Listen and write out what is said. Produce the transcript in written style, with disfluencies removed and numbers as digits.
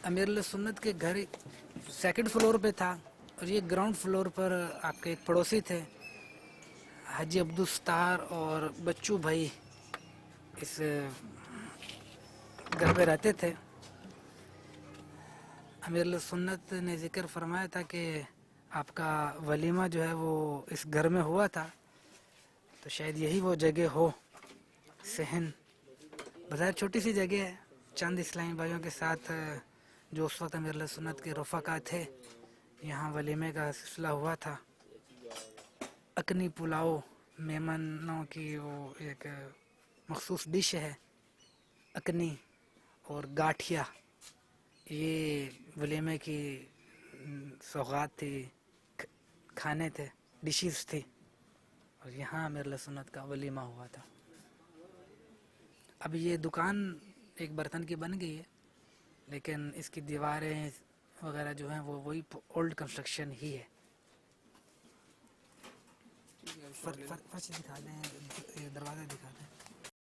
امیر سنت کے گھر سیکنڈ فلور پہ تھا اور یہ گراؤنڈ فلور پر آپ کے ایک پڑوسی تھے حاجی عبدالستار اور بچو بھائی اس گھر پہ رہتے تھے. امیر سنت نے ذکر فرمایا تھا کہ آپ کا ولیمہ جو ہے وہ اس گھر میں ہوا تھا, تو شاید یہی وہ جگہ ہو صحن. بظاہر چھوٹی سی جگہ ہے, چند اسلامی بھائیوں کے ساتھ جو اس وقت امیر سنت کے رفقا تھے یہاں ولیمے کا سلسلہ ہوا تھا. اکنی پلاؤ مہمانوں کی وہ ایک مخصوص ڈش ہے اکنی, اور گاٹھیا یہ ولیمے کی سوغات تھی, کھانے تھے, ڈشز تھی, اور یہاں امیر سنت کا ولیمہ ہوا تھا. اب یہ دکان ایک برتن کی بن گئی ہے, لیکن اس کی دیواریں وغیرہ جو ہیں وہ وہی اولڈ کنسٹرکشن ہی ہے. فرش دکھا دیں, دروازہ دکھا دیں.